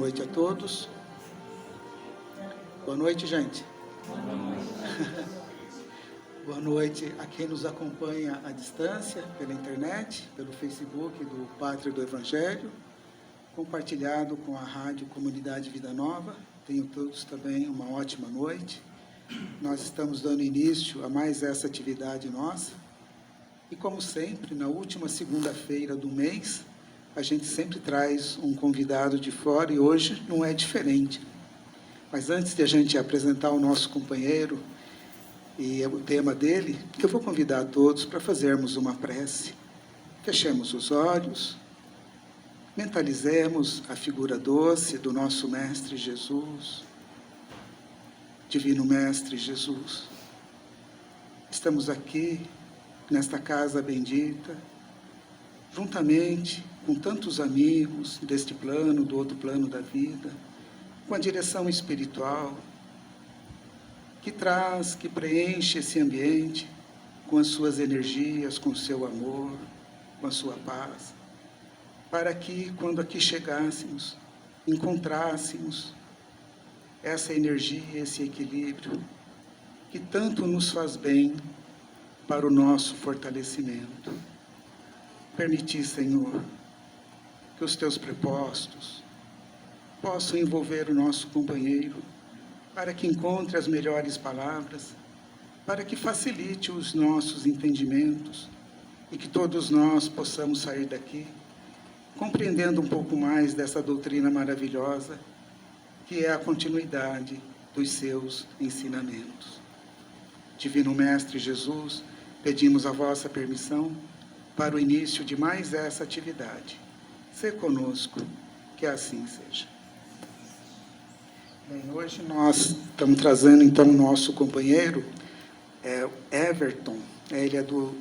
noite a todos. Boa noite, gente. Boa noite. Boa noite a quem nos acompanha à distância, pela internet, pelo Facebook do Pátria do Evangelho, compartilhado com a Rádio Comunidade Vida Nova. Tenham todos também uma ótima noite. Nós estamos dando início a mais essa atividade nossa. E como sempre, na última segunda-feira do mês, a gente sempre traz um convidado de fora e hoje não é diferente. Mas antes de a gente apresentar o nosso companheiro e o tema dele, eu vou convidar a todos para fazermos uma prece. Fechemos os olhos, mentalizemos a figura doce do nosso Mestre Jesus, Divino Mestre Jesus. Estamos aqui, nesta casa bendita, juntamente com tantos amigos deste plano, do outro plano da vida, com a direção espiritual, que traz, que preenche esse ambiente com as suas energias, com o seu amor, com a sua paz, para que, quando aqui chegássemos, encontrássemos essa energia, esse equilíbrio, que tanto nos faz bem para o nosso fortalecimento. Permitir, Senhor, que os teus prepostos possam envolver o nosso companheiro, para que encontre as melhores palavras, para que facilite os nossos entendimentos e que todos nós possamos sair daqui compreendendo um pouco mais dessa doutrina maravilhosa, que é a continuidade dos seus ensinamentos. Divino Mestre Jesus, pedimos a vossa permissão para o início de mais essa atividade. Sê conosco, que assim seja. Bem, hoje nós estamos trazendo então o nosso companheiro, Everton. Ele é do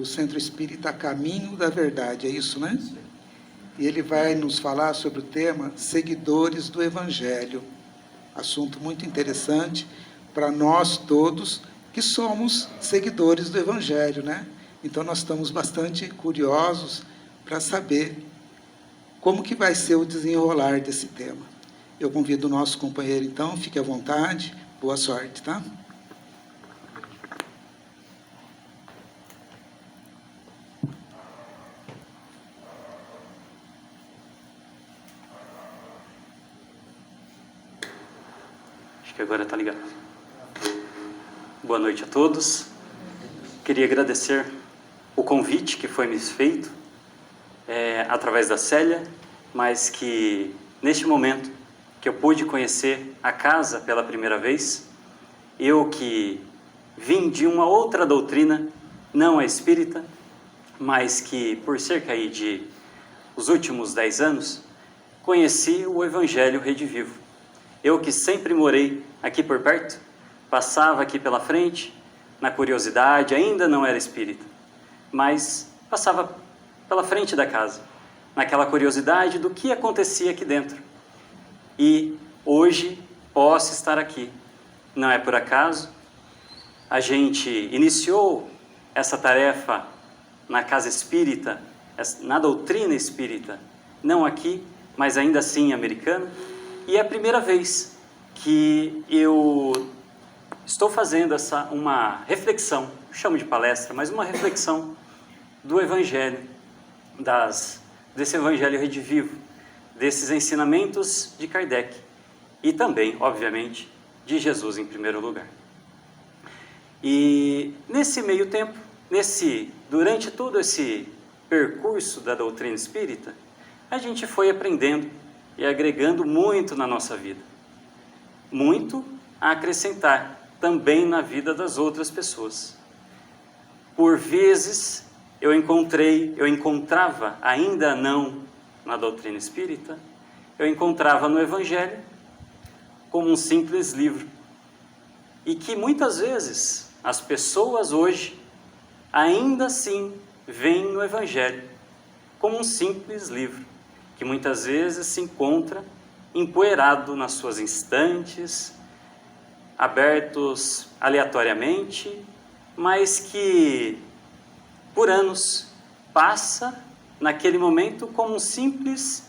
Centro Espírita Caminho da Verdade, é isso, né? E ele vai nos falar sobre o tema Seguidores do Evangelho. Assunto muito interessante para nós todos que somos seguidores do Evangelho, né? Então nós estamos bastante curiosos para saber como que vai ser o desenrolar desse tema. Eu convido o nosso companheiro, então, fique à vontade, boa sorte, tá? Acho que agora está ligado. Boa noite a todos. Queria agradecer o convite que foi me feito através da Célia, mas que neste momento que eu pude conhecer a casa pela primeira vez, eu que vim de uma outra doutrina, não a espírita, mas que por cerca aí de os últimos 10 anos, conheci o Evangelho Redivivo. Eu que sempre morei aqui por perto, passava aqui pela frente, na curiosidade, ainda não era espírita, mas passava pela frente da casa, naquela curiosidade do que acontecia aqui dentro. E hoje posso estar aqui. Não é por acaso. A gente iniciou essa tarefa na casa espírita, na doutrina espírita, não aqui, mas ainda assim americana. E é a primeira vez que eu estou fazendo uma reflexão, chamo de palestra, mas uma reflexão do Evangelho, desse Evangelho Redivivo, desses ensinamentos de Kardec e também, obviamente, de Jesus em primeiro lugar. E nesse meio tempo, durante todo esse percurso da doutrina espírita, a gente foi aprendendo e agregando muito na nossa vida. Muito a acrescentar também na vida das outras pessoas. Por vezes, eu encontrava, ainda não na doutrina espírita, eu encontrava no Evangelho como um simples livro. E que muitas vezes as pessoas hoje ainda assim veem no Evangelho como um simples livro, que muitas vezes se encontra empoeirado nas suas estantes, abertos aleatoriamente, mas que por anos passa naquele momento como um simples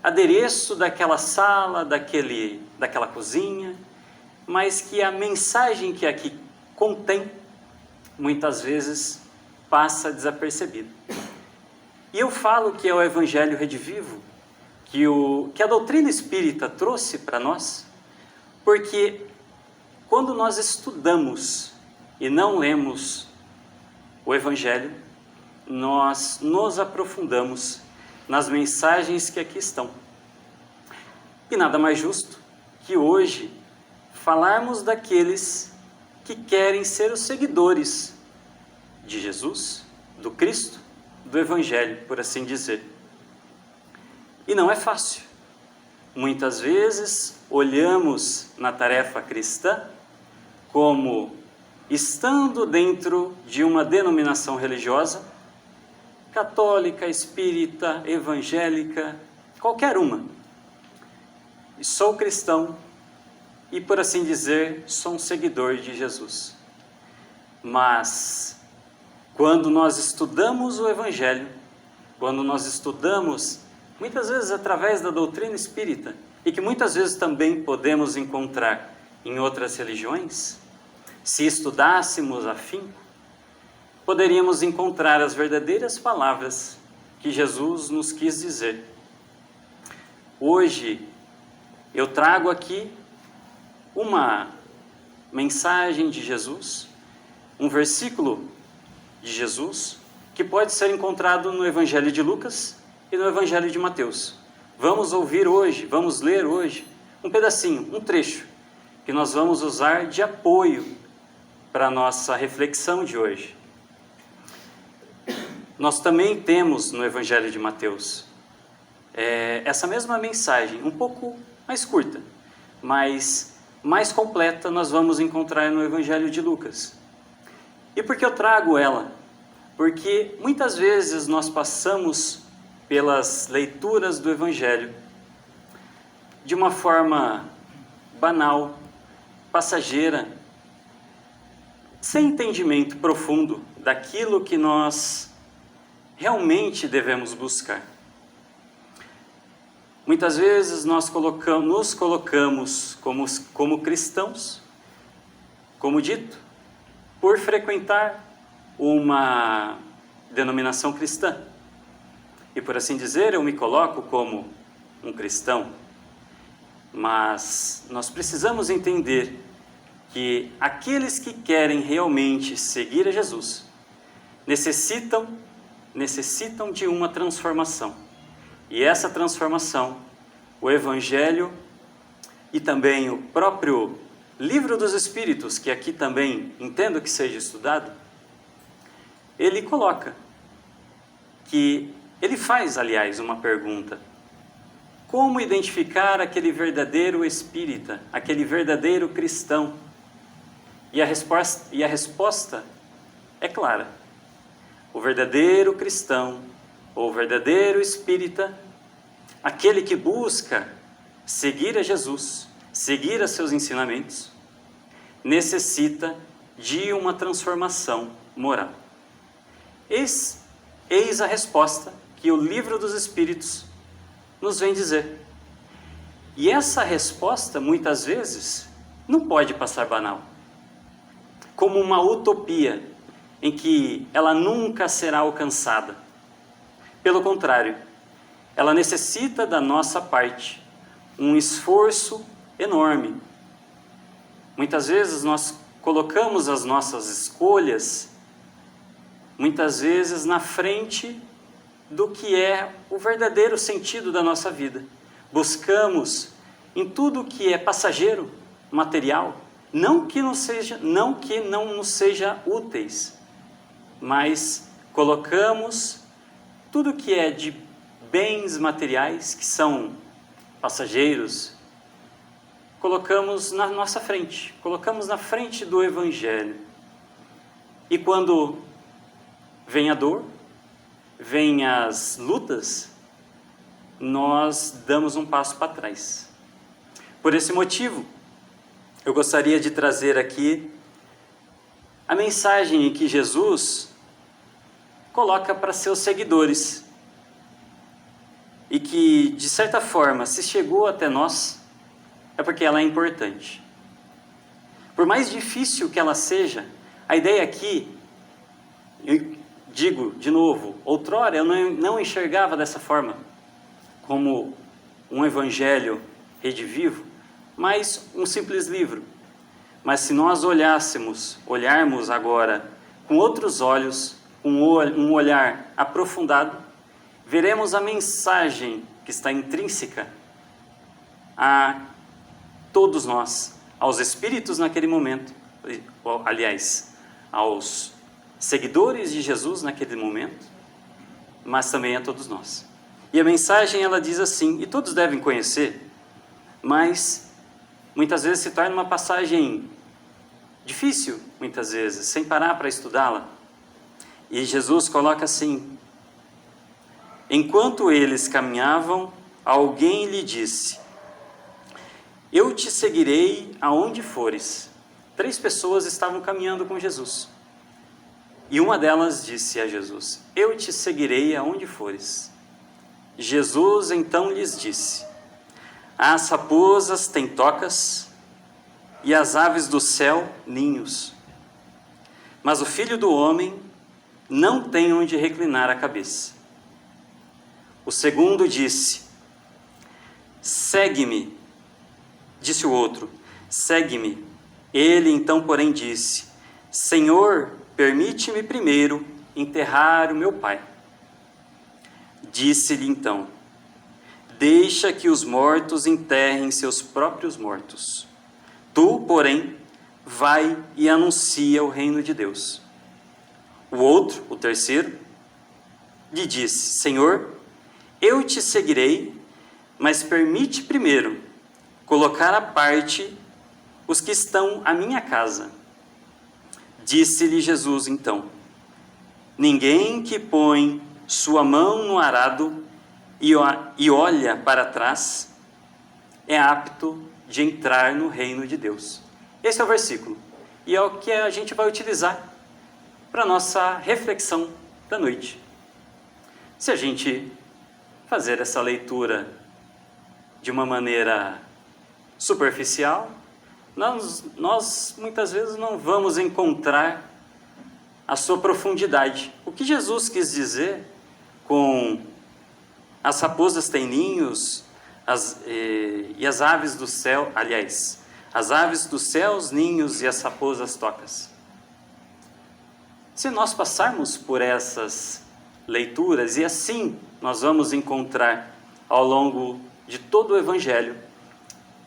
adereço daquela sala, daquela cozinha, mas que a mensagem que aqui contém, muitas vezes, passa desapercebida. E eu falo que é o Evangelho redivivo, que a doutrina espírita trouxe para nós, porque quando nós estudamos e não lemos o Evangelho, nós nos aprofundamos nas mensagens que aqui estão. E nada mais justo que hoje falarmos daqueles que querem ser os seguidores de Jesus, do Cristo, do Evangelho, por assim dizer. E não é fácil. Muitas vezes olhamos na tarefa cristã como estando dentro de uma denominação religiosa, católica, espírita, evangélica, qualquer uma. Sou cristão e, por assim dizer, sou um seguidor de Jesus. Mas, quando nós estudamos o Evangelho, quando nós estudamos, muitas vezes através da doutrina espírita, e que muitas vezes também podemos encontrar em outras religiões, se estudássemos afinco, poderíamos encontrar as verdadeiras palavras que Jesus nos quis dizer. Hoje, eu trago aqui uma mensagem de Jesus, um versículo de Jesus, que pode ser encontrado no Evangelho de Lucas e no Evangelho de Mateus. Vamos ouvir hoje, vamos ler hoje, um pedacinho, um trecho, que nós vamos usar de apoio para a nossa reflexão de hoje. Nós também temos no Evangelho de Mateus essa mesma mensagem, um pouco mais curta, mas mais completa nós vamos encontrar no Evangelho de Lucas. E por que eu trago ela? Porque muitas vezes nós passamos pelas leituras do Evangelho de uma forma banal, passageira, sem entendimento profundo daquilo que nós realmente devemos buscar. Muitas vezes nós nos colocamos como cristãos, como dito, por frequentar uma denominação cristã. E por assim dizer, eu me coloco como um cristão. Mas nós precisamos entender que aqueles que querem realmente seguir a Jesus necessitam de uma transformação. E essa transformação, o Evangelho e também o próprio Livro dos Espíritos, que aqui também entendo que seja estudado, ele coloca que, ele faz, aliás, uma pergunta: como identificar aquele verdadeiro espírita, aquele verdadeiro cristão? E a resposta é clara. O verdadeiro cristão, ou verdadeiro espírita, aquele que busca seguir a Jesus, seguir a seus ensinamentos, necessita de uma transformação moral. Eis a resposta que o Livro dos Espíritos nos vem dizer. E essa resposta, muitas vezes, não pode passar banal, como uma utopia em que ela nunca será alcançada. Pelo contrário, ela necessita da nossa parte um esforço enorme. Muitas vezes nós colocamos as nossas escolhas, muitas vezes na frente do que é o verdadeiro sentido da nossa vida. Buscamos em tudo que é passageiro, material, não que não nos seja úteis, mas colocamos tudo que é de bens materiais, que são passageiros, colocamos na nossa frente, colocamos na frente do Evangelho. E quando vem a dor, vem as lutas, nós damos um passo para trás. Por esse motivo, eu gostaria de trazer aqui a mensagem em que Jesus coloca para seus seguidores. e que, de certa forma, se chegou até nós, é porque ela é importante. Por mais difícil que ela seja, a ideia aqui, eu digo de novo, outrora eu não enxergava dessa forma, como um evangelho redivivo, mas um simples livro. Mas se nós olharmos agora com outros olhos, com um olhar aprofundado, veremos a mensagem que está intrínseca a todos nós, aos espíritos naquele momento, aliás, aos seguidores de Jesus naquele momento, mas também a todos nós. E a mensagem, ela diz assim, e todos devem conhecer, mas muitas vezes se torna uma passagem difícil, muitas vezes, sem parar para estudá-la. E Jesus coloca assim: enquanto eles caminhavam, alguém lhe disse: eu te seguirei aonde fores. 3 pessoas estavam caminhando com Jesus. E uma delas disse a Jesus: eu te seguirei aonde fores. Jesus então lhes disse: as raposas têm tocas e as aves do céu ninhos, mas o Filho do Homem não tem onde reclinar a cabeça. O segundo disse: segue-me. Disse o outro: segue-me. Ele então, porém, disse: Senhor, permite-me primeiro enterrar o meu pai. Disse-lhe então: deixa que os mortos enterrem seus próprios mortos. Tu, porém, vai e anuncia o reino de Deus. O outro, o terceiro, lhe disse: Senhor, eu te seguirei, mas permite primeiro colocar à parte os que estão à minha casa. Disse-lhe Jesus então: ninguém que põe sua mão no arado e olha para trás é apto de entrar no reino de Deus. Esse é o versículo, e é o que a gente vai utilizar para a nossa reflexão da noite. Se a gente fazer essa leitura de uma maneira superficial, nós muitas vezes não vamos encontrar a sua profundidade. O que Jesus quis dizer com as raposas têm ninhos e as aves do céu, aliás, as aves dos céus, ninhos e as raposas tocas. Se nós passarmos por essas leituras, e assim nós vamos encontrar ao longo de todo o Evangelho,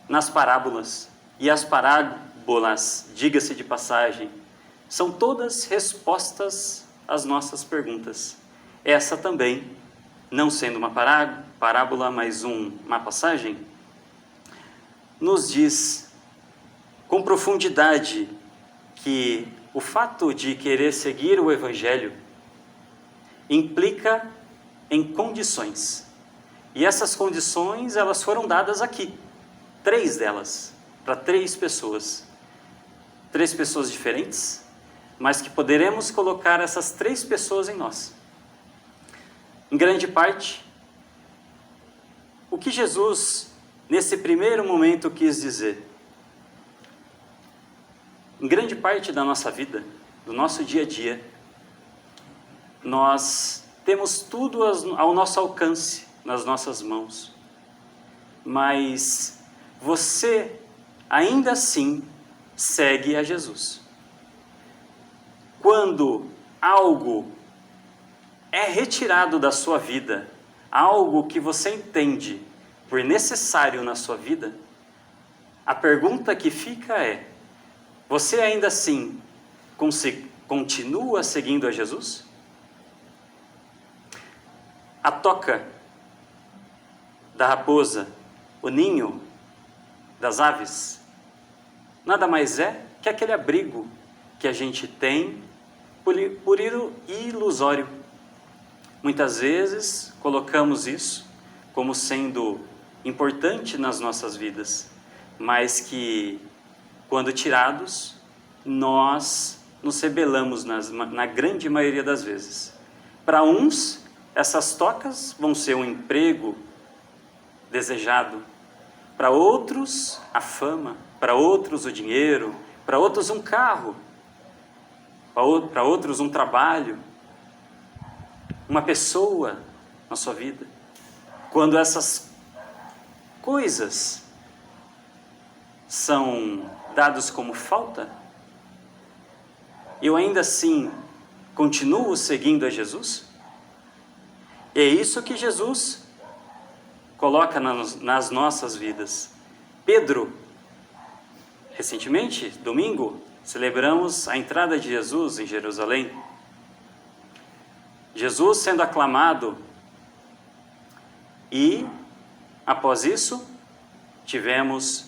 nas parábolas, e as parábolas, diga-se de passagem, são todas respostas às nossas perguntas. Essa também, não sendo uma parábola, mas uma passagem, nos diz com profundidade que o fato de querer seguir o Evangelho implica em condições. E essas condições, elas foram dadas aqui. 3 delas, para 3 pessoas. 3 pessoas diferentes, mas que poderemos colocar essas 3 pessoas em nós. Em grande parte, o que Jesus, nesse primeiro momento, quis dizer? Em grande parte da nossa vida, do nosso dia a dia, nós temos tudo ao nosso alcance, nas nossas mãos. Mas você, ainda assim, segue a Jesus. Quando algo é retirado da sua vida, algo que você entende por necessário na sua vida, a pergunta que fica é: você ainda assim continua seguindo a Jesus? A toca da raposa, o ninho das aves, nada mais é que aquele abrigo que a gente tem por ilusório. Muitas vezes colocamos isso como sendo importante nas nossas vidas, mas que, quando tirados, nós nos rebelamos na grande maioria das vezes. Para uns, essas tocas vão ser um emprego desejado. Para outros, a fama. Para outros, o dinheiro. Para outros, um carro. Para outros, um trabalho. Uma pessoa na sua vida. Quando essas coisas são dadas como falta, eu ainda assim continuo seguindo a Jesus? É isso que Jesus coloca nas nossas vidas. Pedro, recentemente, domingo, celebramos a entrada de Jesus em Jerusalém. Jesus sendo aclamado e, após isso, tivemos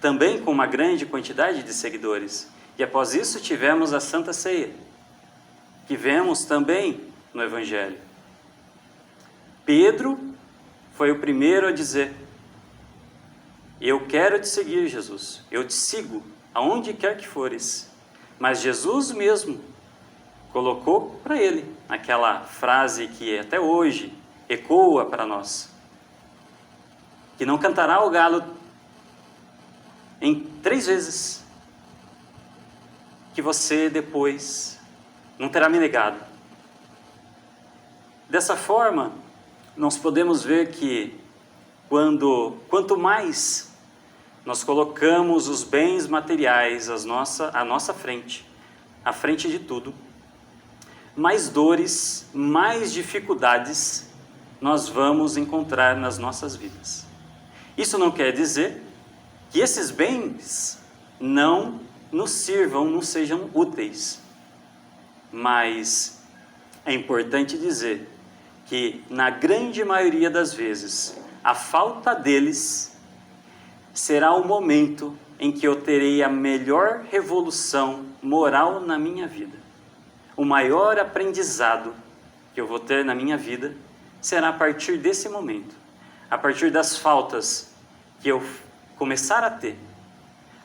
também com uma grande quantidade de seguidores. E após isso tivemos a Santa Ceia, que vemos também no Evangelho. Pedro foi o primeiro a dizer: eu quero te seguir, Jesus, eu te sigo, aonde quer que fores. Mas Jesus mesmo colocou para ele aquela frase que até hoje ecoa para nós: que não cantará o galo em 3 vezes, que você depois não terá me negado. Dessa forma, nós podemos ver que quanto mais nós colocamos os bens materiais à nossa frente, à frente de tudo, mais dores, mais dificuldades nós vamos encontrar nas nossas vidas. Isso não quer dizer que esses bens não nos sirvam, não sejam úteis, mas é importante dizer que na grande maioria das vezes a falta deles será o momento em que eu terei a melhor revolução moral na minha vida. O maior aprendizado que eu vou ter na minha vida será a partir desse momento, a partir das faltas que eu começar a ter,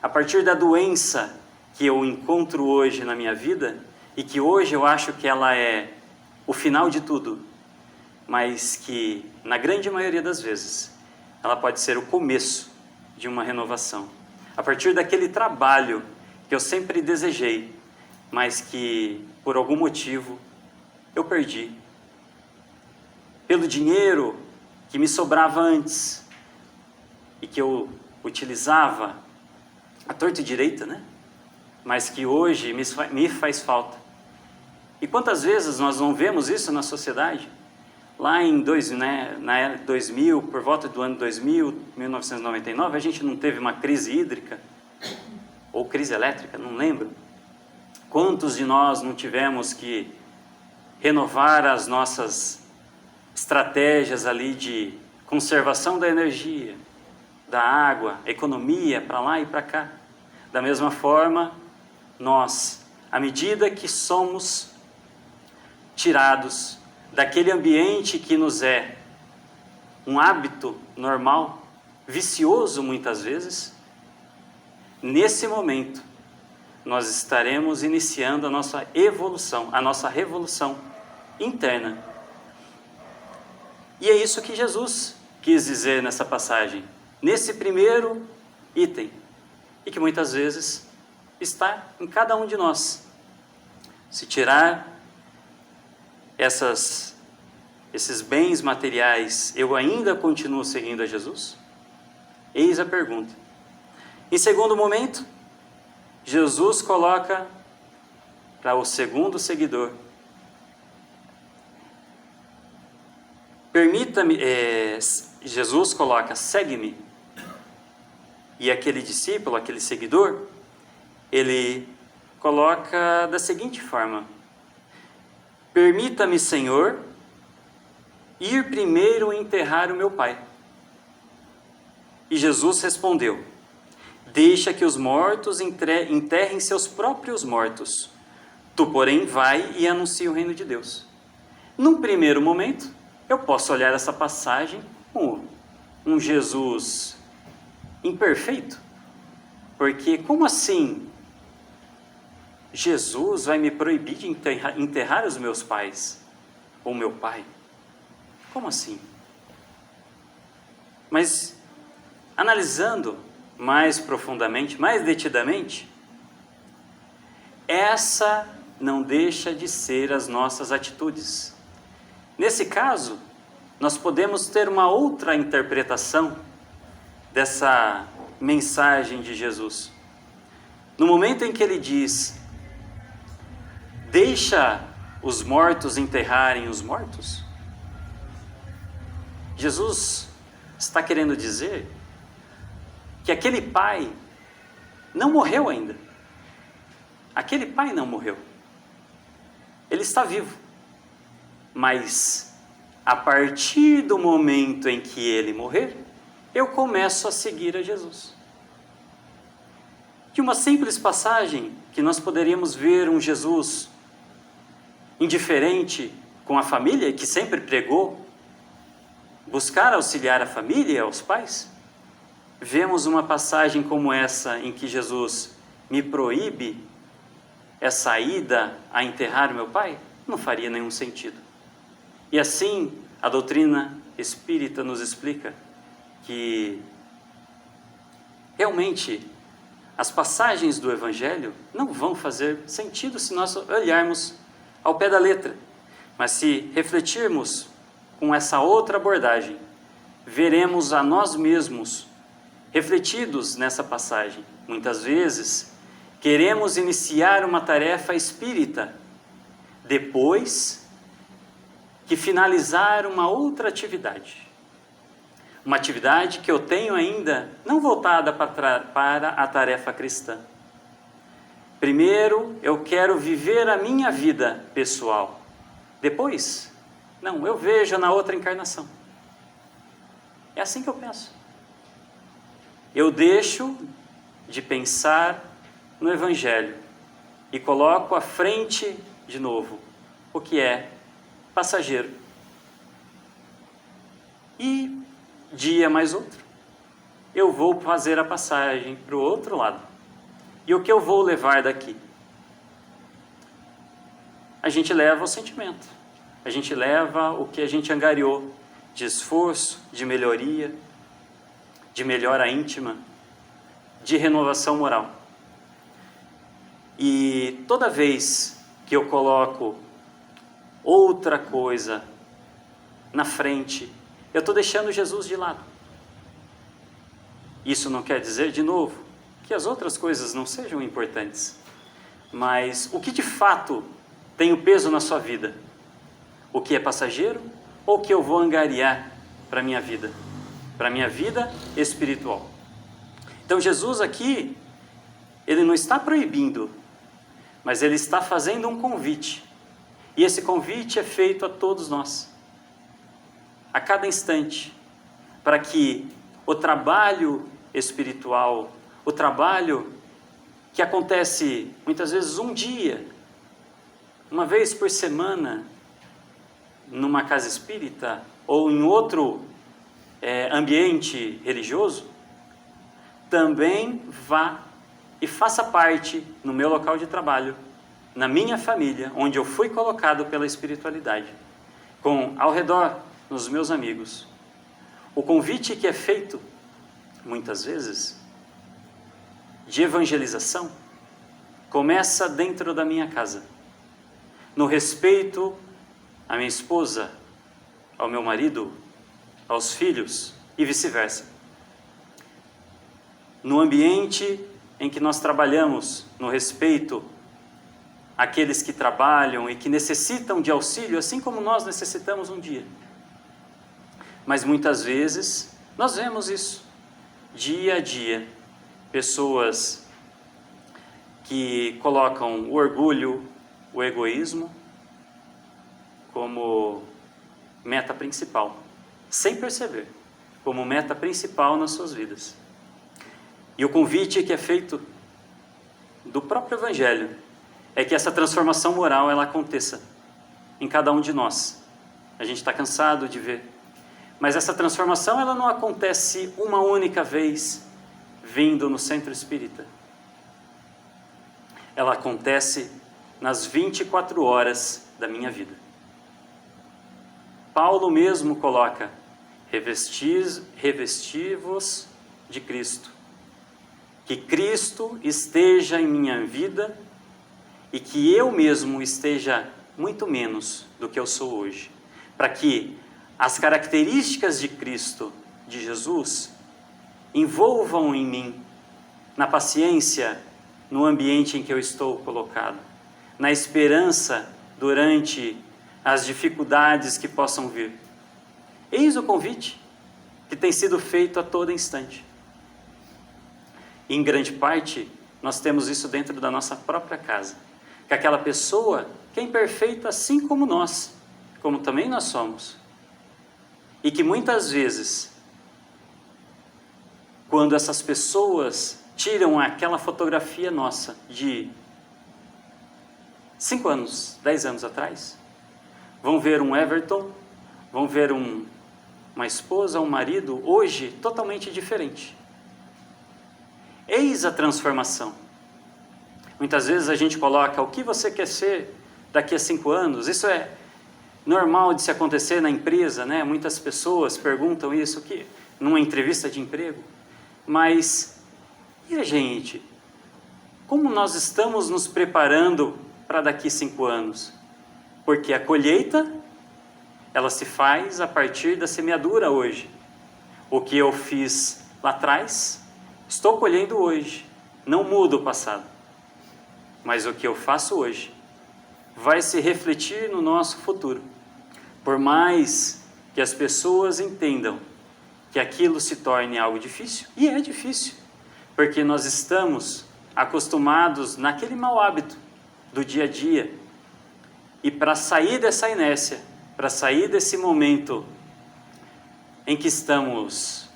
a partir da doença que eu encontro hoje na minha vida e que hoje eu acho que ela é o final de tudo, mas que na grande maioria das vezes ela pode ser o começo de uma renovação. A partir daquele trabalho que eu sempre desejei, mas que por algum motivo eu perdi. Pelo dinheiro que me sobrava antes e que eu utilizava à torta e direita, né? Mas que hoje me faz falta. E quantas vezes nós não vemos isso na sociedade? Lá em 2000, por volta do ano 2000, 1999, a gente não teve uma crise hídrica ou crise elétrica, não lembro. Quantos de nós não tivemos que renovar as nossas estratégias ali de conservação da energia, da água, economia para lá e para cá? Da mesma forma, nós, à medida que somos tirados daquele ambiente que nos é um hábito normal, vicioso muitas vezes, nesse momento nós estaremos iniciando a nossa evolução, a nossa revolução interna. E é isso que Jesus quis dizer nessa passagem, nesse primeiro item, e que muitas vezes está em cada um de nós. Se tirar esses bens materiais, eu ainda continuo seguindo a Jesus? Eis a pergunta. Em segundo momento, Jesus coloca para o segundo seguidor: permita-me, Jesus coloca, segue-me. E aquele discípulo, aquele seguidor, ele coloca da seguinte forma: permita-me, Senhor, ir primeiro enterrar o meu pai. E Jesus respondeu: deixa que os mortos enterrem seus próprios mortos. Tu, porém, vai e anuncia o reino de Deus. Num primeiro momento, eu posso olhar essa passagem como um Jesus imperfeito, porque como assim Jesus vai me proibir de enterrar os meus pais ou meu pai? Como assim? Mas, analisando mais profundamente, mais detidamente, essa não deixa de ser as nossas atitudes. Nesse caso, nós podemos ter uma outra interpretação dessa mensagem de Jesus. No momento em que ele diz, deixa os mortos enterrarem os mortos, Jesus está querendo dizer que aquele pai não morreu ainda. Aquele pai não morreu. Ele está vivo. Mas a partir do momento em que ele morrer, eu começo a seguir a Jesus. De uma simples passagem que nós poderíamos ver um Jesus indiferente com a família, que sempre pregou buscar auxiliar a família e aos pais, vemos uma passagem como essa em que Jesus me proíbe essa ida a enterrar meu pai? Não faria nenhum sentido. E assim, a doutrina espírita nos explica que realmente as passagens do Evangelho não vão fazer sentido se nós olharmos ao pé da letra. Mas se refletirmos com essa outra abordagem, veremos a nós mesmos refletidos nessa passagem. Muitas vezes, queremos iniciar uma tarefa espírita depois que finalizar uma outra atividade. Uma atividade que eu tenho ainda não voltada para a tarefa cristã. Primeiro, eu quero viver a minha vida pessoal. Depois, não, eu vejo na outra encarnação. É assim que eu penso. Eu deixo de pensar no Evangelho e coloco à frente, de novo, o que é passageiro. E dia mais outro, eu vou fazer a passagem para o outro lado. E o que eu vou levar daqui? A gente leva o sentimento, a gente leva o que a gente angariou de esforço, de melhoria, de melhora íntima, de renovação moral. E toda vez que eu coloco outra coisa na frente, eu estou deixando Jesus de lado. Isso não quer dizer, de novo, que as outras coisas não sejam importantes. Mas o que de fato tem o peso na sua vida? O que é passageiro ou o que eu vou angariar para a minha vida? Para a minha vida espiritual. Então Jesus aqui, ele não está proibindo, mas ele está fazendo um convite. E esse convite é feito a todos nós, a cada instante, para que o trabalho espiritual, o trabalho que acontece muitas vezes um dia, uma vez por semana, numa casa espírita ou em outro ambiente religioso, também vá e faça parte no meu local de trabalho, na minha família, onde eu fui colocado pela espiritualidade, com ao redor nos meus amigos. O convite que é feito, muitas vezes, de evangelização, começa dentro da minha casa, no respeito à minha esposa, ao meu marido, aos filhos e vice-versa. No ambiente em que nós trabalhamos, no respeito àqueles que trabalham e que necessitam de auxílio, assim como nós necessitamos um dia. Mas muitas vezes nós vemos isso, dia a dia, pessoas que colocam o orgulho, o egoísmo como meta principal, sem perceber, como meta principal nas suas vidas. E o convite que é feito do próprio Evangelho é que essa transformação moral ela aconteça em cada um de nós. A gente está cansado de ver, mas essa transformação ela não acontece uma única vez vindo no centro espírita. Ela acontece nas 24 horas da minha vida. Paulo mesmo coloca: revesti-vos de Cristo. Que Cristo esteja em minha vida e que eu mesmo esteja muito menos do que eu sou hoje, para que as características de Cristo, de Jesus, envolvam em mim, na paciência, no ambiente em que eu estou colocado, na esperança durante as dificuldades que possam vir. Eis o convite que tem sido feito a todo instante. Em grande parte, nós temos isso dentro da nossa própria casa, que aquela pessoa que é imperfeita assim como nós, como também nós somos, e que muitas vezes, quando essas pessoas tiram aquela fotografia nossa de 5 anos, 10 anos atrás, vão ver um Everton, vão ver uma esposa, um marido, hoje totalmente diferente. Eis a transformação. Muitas vezes a gente coloca o que você quer ser daqui a 5 anos. Isso é normal de se acontecer na empresa, né? Muitas pessoas perguntam isso aqui numa entrevista de emprego. Mas, e a gente? Como nós estamos nos preparando para daqui a 5 anos? Porque a colheita, ela se faz a partir da semeadura hoje. O que eu fiz lá atrás, estou colhendo hoje. Não muda o passado. Mas o que eu faço hoje vai se refletir no nosso futuro. Por mais que as pessoas entendam que aquilo se torne algo difícil, e é difícil, porque nós estamos acostumados naquele mau hábito do dia a dia. E para sair dessa inércia, para sair desse momento em que estamos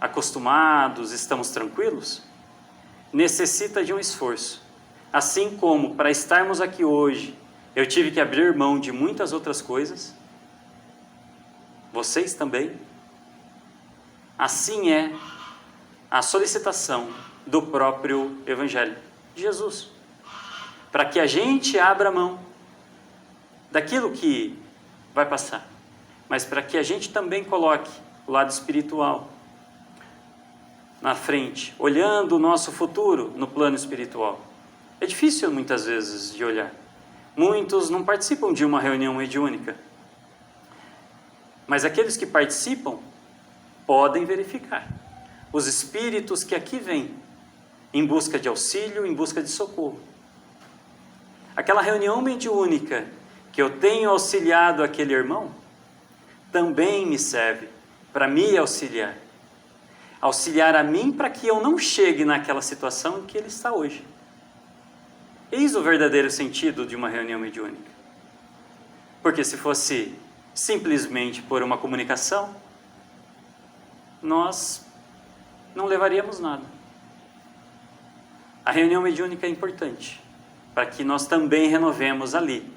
acostumados, estamos tranquilos, necessita de um esforço. Assim como para estarmos aqui hoje, eu tive que abrir mão de muitas outras coisas, vocês também. Assim é a solicitação do próprio Evangelho de Jesus, para que a gente abra mão daquilo que vai passar, mas para que a gente também coloque o lado espiritual na frente, olhando o nosso futuro no plano espiritual. É difícil muitas vezes de olhar. Muitos não participam de uma reunião mediúnica, mas aqueles que participam podem verificar os espíritos que aqui vêm em busca de auxílio, em busca de socorro. Aquela reunião mediúnica que eu tenho auxiliado aquele irmão também me serve para me auxiliar. Auxiliar a mim para que eu não chegue naquela situação em que ele está hoje. Eis o verdadeiro sentido de uma reunião mediúnica. Porque se fosse simplesmente por uma comunicação, nós não levaríamos nada. A reunião mediúnica é importante para que nós também renovemos ali.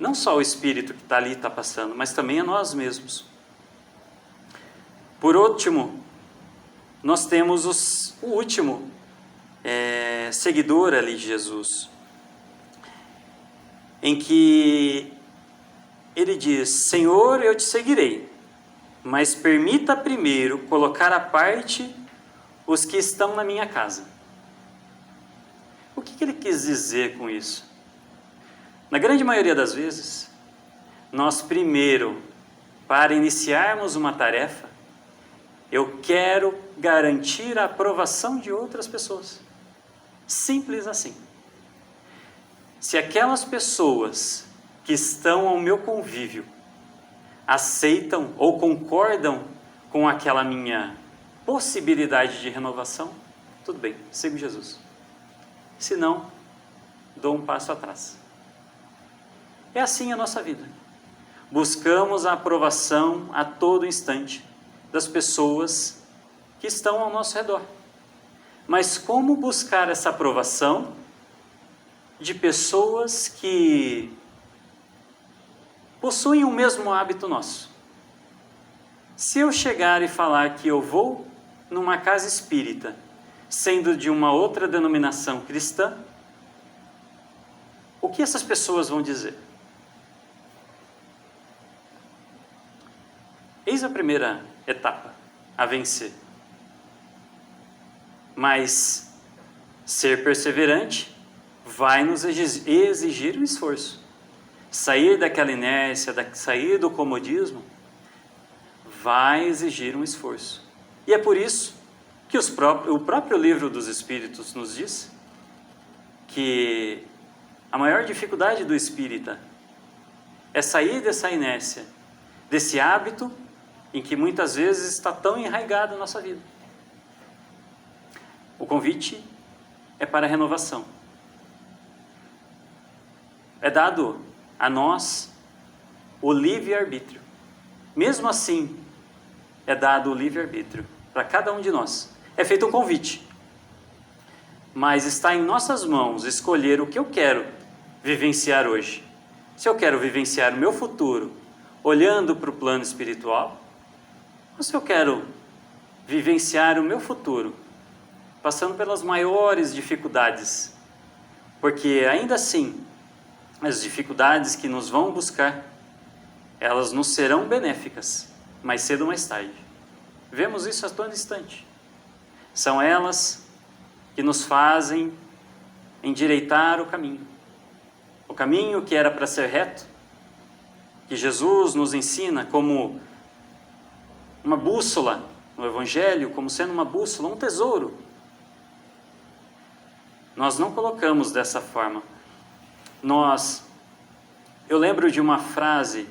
Não só o espírito que está ali está passando, mas também a nós mesmos. Por último, nós temos o último seguidor ali de Jesus, em que ele diz: Senhor, eu te seguirei, mas permita primeiro colocar à parte os que estão na minha casa. O que ele quis dizer com isso? Na grande maioria das vezes, nós primeiro, para iniciarmos uma tarefa, eu quero garantir a aprovação de outras pessoas. Simples assim. Se aquelas pessoas que estão ao meu convívio aceitam ou concordam com aquela minha possibilidade de renovação, tudo bem, sigo Jesus. Se não, dou um passo atrás. É assim a nossa vida. Buscamos a aprovação a todo instante das pessoas que estão ao nosso redor. Mas como buscar essa aprovação de pessoas que possuem o mesmo hábito nosso? Se eu chegar e falar que eu vou numa casa espírita, sendo de uma outra denominação cristã, o que essas pessoas vão dizer? Eis a primeira etapa a vencer. Mas ser perseverante vai nos exigir um esforço. Sair daquela inércia, sair do comodismo, vai exigir um esforço. E é por isso que o próprio livro dos Espíritos nos diz que a maior dificuldade do espírita é sair dessa inércia, desse hábito em que muitas vezes está tão enraizado na nossa vida. O convite é para a renovação. É dado a nós o livre-arbítrio. Mesmo assim, é dado o livre-arbítrio para cada um de nós. É feito um convite. Mas está em nossas mãos escolher o que eu quero vivenciar hoje. Se eu quero vivenciar o meu futuro olhando para o plano espiritual, ou se eu quero vivenciar o meu futuro passando pelas maiores dificuldades, porque ainda assim, as dificuldades que nos vão buscar, elas nos serão benéficas, mais cedo ou mais tarde. Vemos isso a todo instante. São elas que nos fazem endireitar o caminho que era para ser reto, que Jesus nos ensina como uma bússola no Evangelho, como sendo uma bússola, um tesouro. Nós não colocamos dessa forma. Eu lembro de uma frase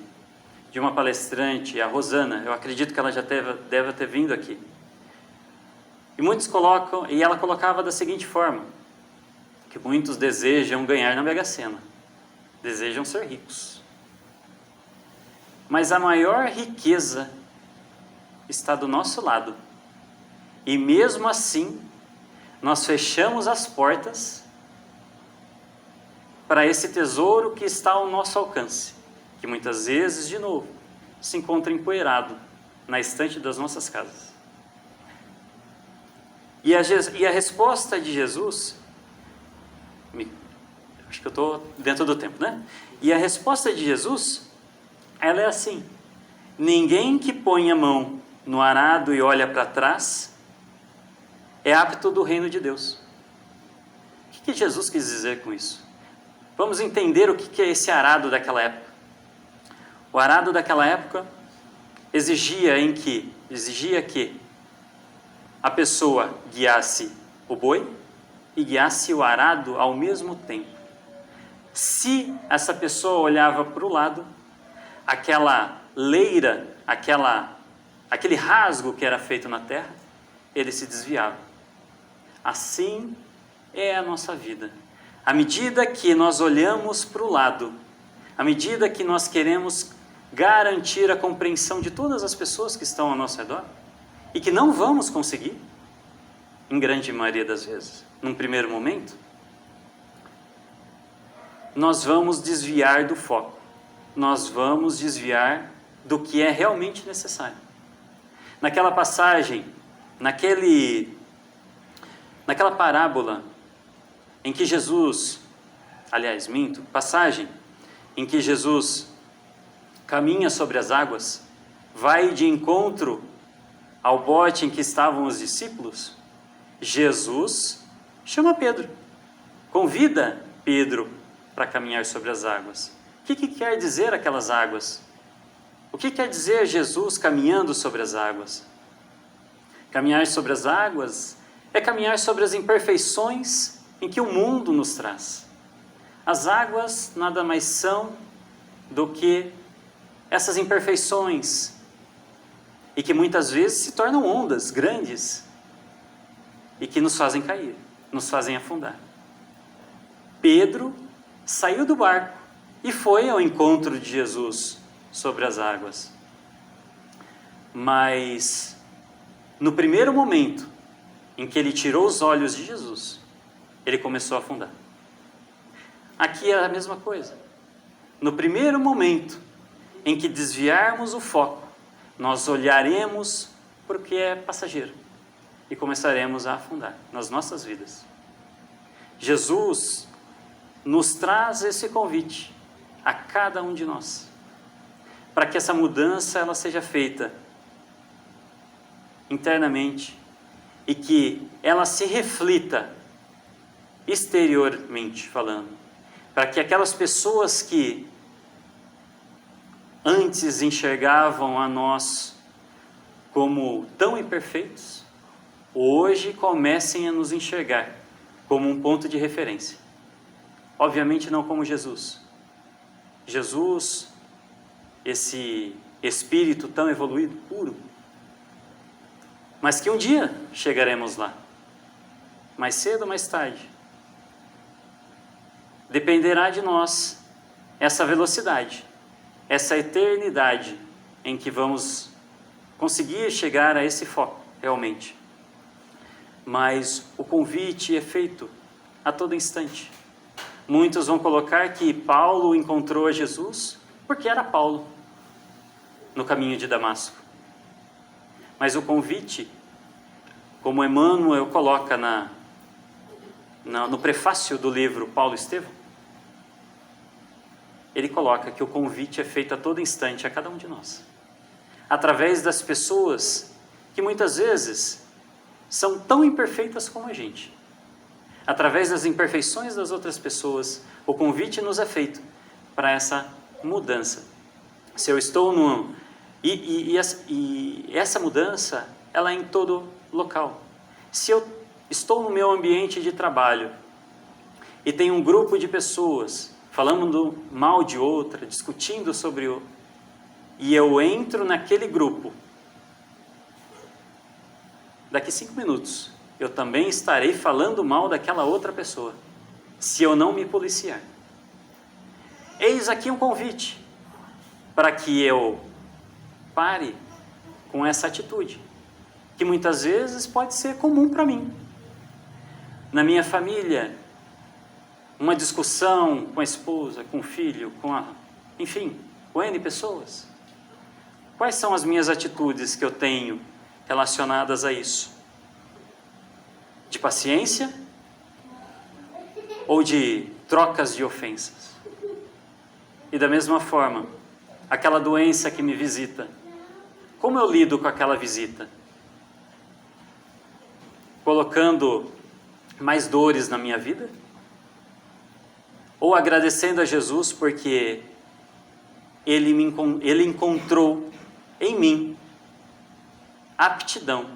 de uma palestrante, a Rosana, eu acredito que ela já deve ter vindo aqui. E muitos colocam, e ela colocava da seguinte forma, que muitos desejam ganhar na Mega Sena, desejam ser ricos. Mas a maior riqueza está do nosso lado. E mesmo assim, nós fechamos as portas para esse tesouro que está ao nosso alcance, que muitas vezes, de novo, se encontra empoeirado na estante das nossas casas. E a resposta de Jesus, acho que eu estou dentro do tempo, né? E a resposta de Jesus, ela é assim: ninguém que põe a mão no arado e olha para trás é apto do reino de Deus. O que Jesus quis dizer com isso? Vamos entender o que é esse arado daquela época. O arado daquela época exigia que a pessoa guiasse o boi e guiasse o arado ao mesmo tempo. Se essa pessoa olhava para o lado, aquela leira, aquele rasgo que era feito na terra, ele se desviava. Assim é a nossa vida. À medida que nós olhamos para o lado, à medida que nós queremos garantir a compreensão de todas as pessoas que estão ao nosso redor, e que não vamos conseguir, em grande maioria das vezes, num primeiro momento, nós vamos desviar do foco, nós vamos desviar do que é realmente necessário. Naquela passagem, naquela parábola em que Jesus, passagem em que Jesus caminha sobre as águas, vai de encontro ao bote em que estavam os discípulos, Jesus chama Pedro, convida Pedro para caminhar sobre as águas. O que quer dizer aquelas águas? O que quer dizer Jesus caminhando sobre as águas? Caminhar sobre as águas é caminhar sobre as imperfeições em que o mundo nos traz. As águas nada mais são do que essas imperfeições e que muitas vezes se tornam ondas grandes e que nos fazem cair, nos fazem afundar. Pedro saiu do barco e foi ao encontro de Jesus sobre as águas. Mas no primeiro momento em que ele tirou os olhos de Jesus, ele começou a afundar. Aqui é a mesma coisa. No primeiro momento em que desviarmos o foco, nós olharemos para o que é passageiro e começaremos a afundar nas nossas vidas. Jesus nos traz esse convite a cada um de nós, para que essa mudança ela seja feita internamente e que ela se reflita exteriormente falando, para que aquelas pessoas que antes enxergavam a nós como tão imperfeitos, hoje comecem a nos enxergar como um ponto de referência. Obviamente não como Jesus. Jesus, esse espírito tão evoluído, puro, mas que um dia chegaremos lá, mais cedo ou mais tarde. Dependerá de nós essa velocidade, essa eternidade em que vamos conseguir chegar a esse foco realmente. Mas o convite é feito a todo instante. Muitos vão colocar que Paulo encontrou a Jesus porque era Paulo no caminho de Damasco. Mas o convite, como Emmanuel coloca no prefácio do livro Paulo Estevão, ele coloca que o convite é feito a todo instante a cada um de nós, através das pessoas que muitas vezes são tão imperfeitas como a gente. Através das imperfeições das outras pessoas, o convite nos é feito para essa mudança. Se eu estou no... E essa mudança, ela é em todo local. Se eu estou no meu ambiente de trabalho e tem um grupo de pessoas falando mal de outra, discutindo sobre o... e eu entro naquele grupo, daqui 5 minutos, eu também estarei falando mal daquela outra pessoa, se eu não me policiar. Eis aqui um convite para que eu pare com essa atitude, que muitas vezes pode ser comum para mim. Na minha família, uma discussão com a esposa, com o filho, enfim, com N pessoas. Quais são as minhas atitudes que eu tenho relacionadas a isso? De paciência ou de trocas de ofensas? E da mesma forma, aquela doença que me visita, como eu lido com aquela visita? Colocando mais dores na minha vida? Ou agradecendo a Jesus porque Ele encontrou em mim aptidão,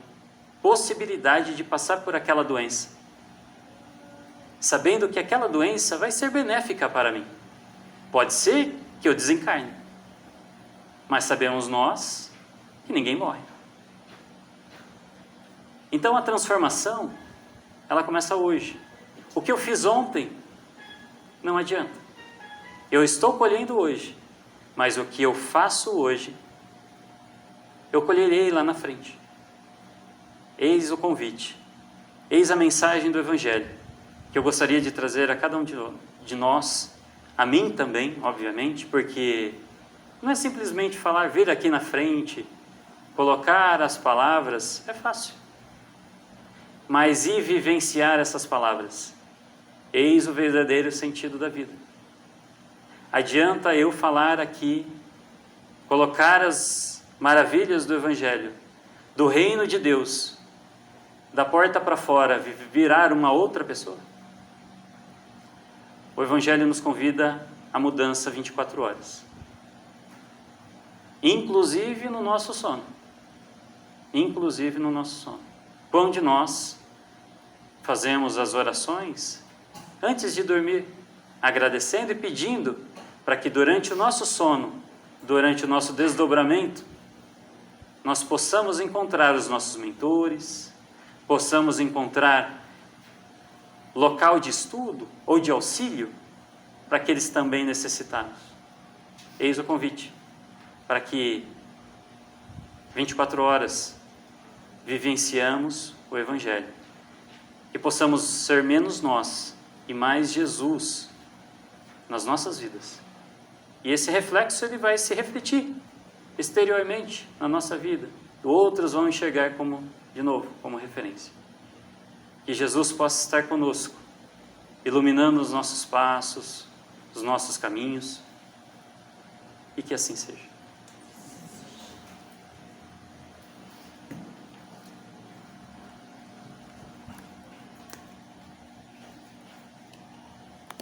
possibilidade de passar por aquela doença, sabendo que aquela doença vai ser benéfica para mim. Pode ser que eu desencarne, mas sabemos nós que ninguém morre. Então a transformação, ela começa hoje. O que eu fiz ontem não adianta. Eu estou colhendo hoje, mas o que eu faço hoje, eu colherei lá na frente. Eis o convite, eis a mensagem do Evangelho, que eu gostaria de trazer a cada um de nós, a mim também, obviamente, porque não é simplesmente falar, vir aqui na frente, colocar as palavras, é fácil. Mas ir vivenciar essas palavras, eis o verdadeiro sentido da vida. Adianta eu falar aqui, colocar as maravilhas do Evangelho, do reino de Deus, da porta para fora, virar uma outra pessoa? O Evangelho nos convida à mudança 24 horas. Inclusive no nosso sono. Inclusive no nosso sono. Quando nós fazemos as orações antes de dormir, agradecendo e pedindo para que durante o nosso sono, durante o nosso desdobramento, nós possamos encontrar os nossos mentores, possamos encontrar local de estudo ou de auxílio para aqueles também necessitados. Eis o convite para que 24 horas vivenciamos o Evangelho e possamos ser menos nós e mais Jesus nas nossas vidas. E esse reflexo ele vai se refletir exteriormente na nossa vida. Outros vão enxergar de novo, como referência. Que Jesus possa estar conosco, iluminando os nossos passos, os nossos caminhos, e que assim seja.